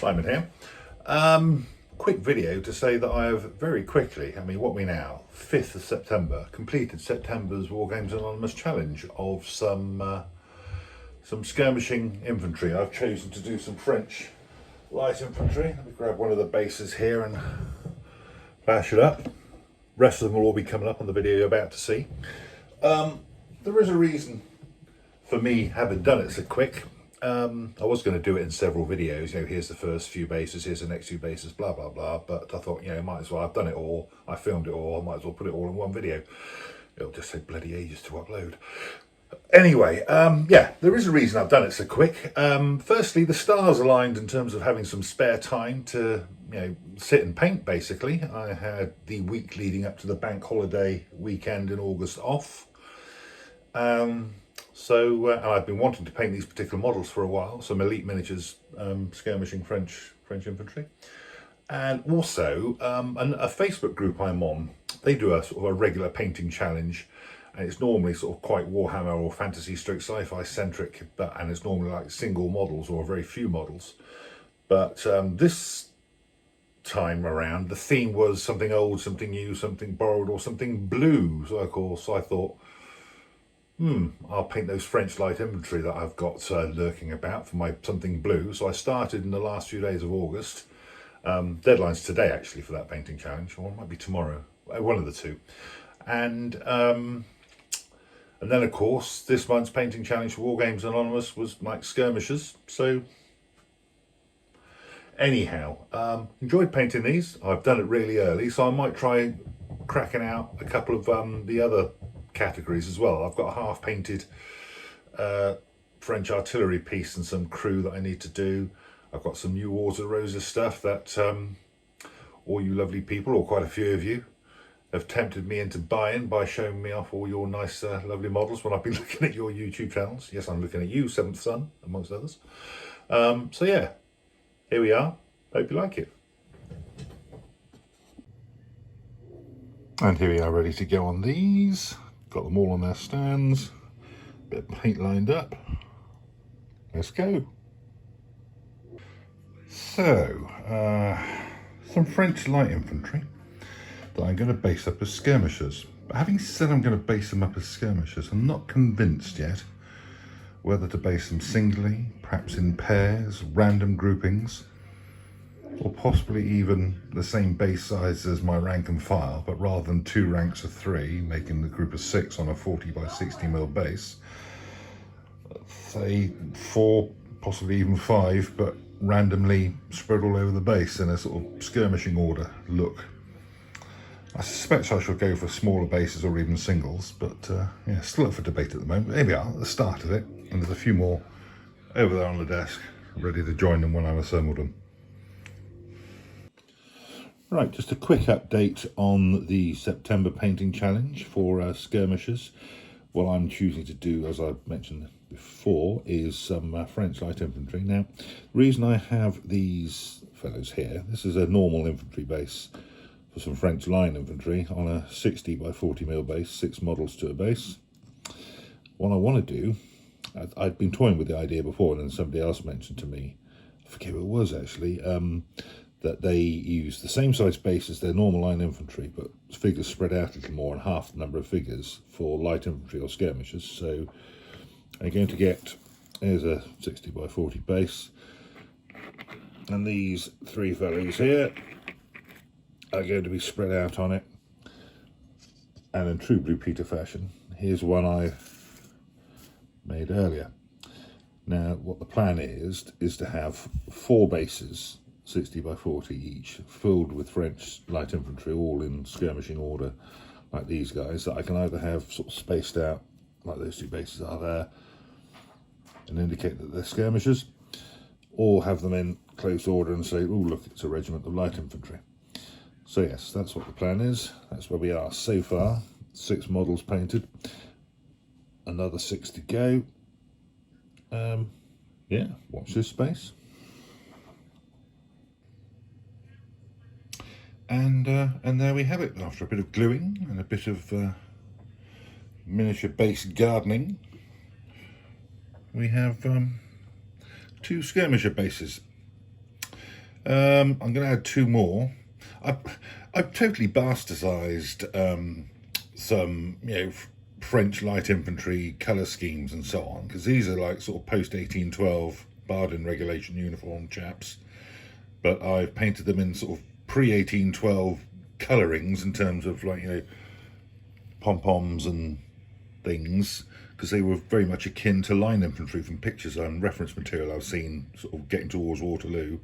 Simon here. Quick video to say that I have very quickly, I mean what we now, 5th of September, completed September's War Games Anonymous challenge of some skirmishing infantry. I've chosen to do some French light infantry. Let me grab one of the bases here and bash it up. Rest of them will all be coming up on the video you're about to see. There is a reason for me having done it so quick. I was going to do it in several videos, you know, here's the first few bases, here's the next few bases, blah blah blah, but I thought, you know, might as well, I've done it all, I filmed it all, I might as well put it all in one video. It'll just take bloody ages to upload. Anyway, yeah, there is a reason I've done it so quick. Firstly, the stars aligned in terms of having some spare time to, you know, sit and paint basically. I had the week leading up to the bank holiday weekend in August off. And I've been wanting to paint these particular models for a while, some elite miniatures, skirmishing French infantry. And also a Facebook group I'm on, they do a sort of a regular painting challenge, and it's normally sort of quite Warhammer or fantasy stroke sci-fi centric, and it's normally like single models or very few models. But this time around, the theme was something old, something new, something borrowed, or something blue. So of course I thought, I'll paint those French light infantry that I've got lurking about for my something blue. So I started in the last few days of August. Deadline's today actually for that painting challenge, or it might be tomorrow, one of the two. And then of course this month's painting challenge for War Games Anonymous was like Skirmishers. So anyhow, enjoyed painting these. I've done it really early, so I might try cracking out a couple of the other categories as well. I've got a half painted French artillery piece and some crew that I need to do. I've got some new Wars of Roses stuff that all you lovely people, or quite a few of you, have tempted me into buying by showing me off all your nice lovely models when I've been looking at your YouTube channels. Yes, I'm looking at you, Seventh Son, amongst others. So yeah, here we are. Hope you like it. And here we are, ready to go on these. Got them all on their stands, bit of paint lined up. Let's go. So, some French light infantry that I'm going to base up as skirmishers. But having said I'm going to base them up as skirmishers, I'm not convinced yet whether to base them singly, perhaps in pairs, random groupings, or possibly even the same base size as my rank and file, but rather than 2 ranks of 3, making the group of 6 on a 40 by 60mm base, say 4, possibly even 5, but randomly spread all over the base in a sort of skirmishing order look. I suspect I shall go for smaller bases or even singles, but yeah, still up for debate at the moment. Here we are, at the start of it, and there's a few more over there on the desk, ready to join them when I've assembled them. Right, just a quick update on the September painting challenge for skirmishers. What I'm choosing to do, as I mentioned before, is some French light infantry. Now, the reason I have these fellows here, this is a normal infantry base for some French line infantry on a 60 by 40mm base, 6 models to a base. What I want to do, I'd been toying with the idea before, and then somebody else mentioned to me, I forget who it was actually, that they use the same size base as their normal line infantry, but figures spread out a little more and half the number of figures for light infantry or skirmishers. So I'm going to get, here's a 60 by 40 base, and these 3 fellows here are going to be spread out on it. And in true Blue Peter fashion, here's one I've made earlier. Now what the plan is to have 4 bases, 60 by 40 each, filled with French light infantry, all in skirmishing order, like these guys, that I can either have sort of spaced out, like those 2 bases are there, and indicate that they're skirmishers, or have them in close order and say, oh look, it's a regiment of light infantry. So yes, that's what the plan is. That's where we are so far. 6 models painted, another 6 to go. Yeah, watch this space. And there we have it. After a bit of gluing and a bit of miniature base gardening, we have 2 skirmisher bases. I'm going to add two more. I've totally bastardized some, French light infantry colour schemes and so on, because these are like sort of post 1812 Bardin regulation uniform chaps, but I've painted them in sort of pre 1812 colourings in terms of like pom-poms and things, because they were very much akin to line infantry from pictures and reference material I've seen sort of getting towards Waterloo.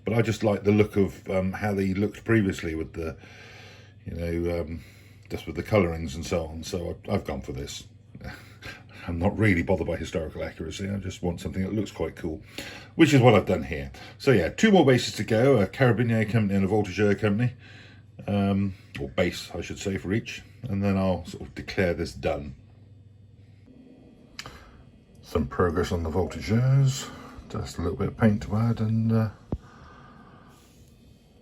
But I just like the look of how they looked previously with the, just with the colourings and so on. So I've gone for this. I'm not really bothered by historical accuracy. I just want something that looks quite cool, which is what I've done here. So yeah, two more bases to go, a Carabinier company and a Voltigeur company, or base, I should say, for each. And then I'll sort of declare this done. Some progress on the Voltigeurs, just a little bit of paint to add, and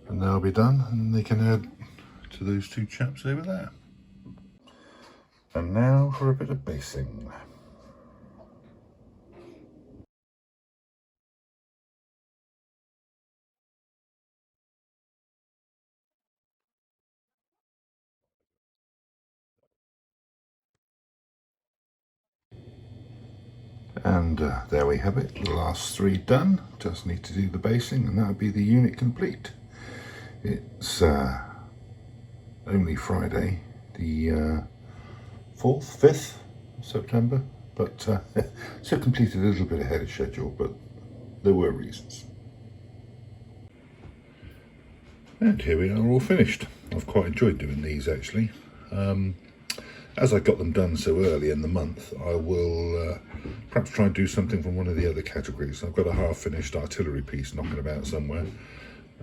they'll be done, and they can add to those two chaps over there. And now for a bit of basing. And there we have it, the last three done. Just need to do the basing and that'll be the unit complete. It's only Friday, the 4th, 5th of September, but so completed a little bit ahead of schedule, but there were reasons. And here we are, all finished. I've quite enjoyed doing these actually. As I got them done so early in the month, I will perhaps try and do something from one of the other categories. I've got a half-finished artillery piece knocking about somewhere,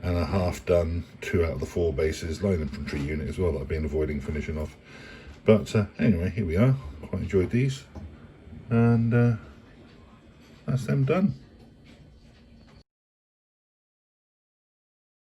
and a half-done 2 out of the 4 bases line infantry unit as well that I've been avoiding finishing off. But anyway, here we are. Quite enjoyed these, and that's them done.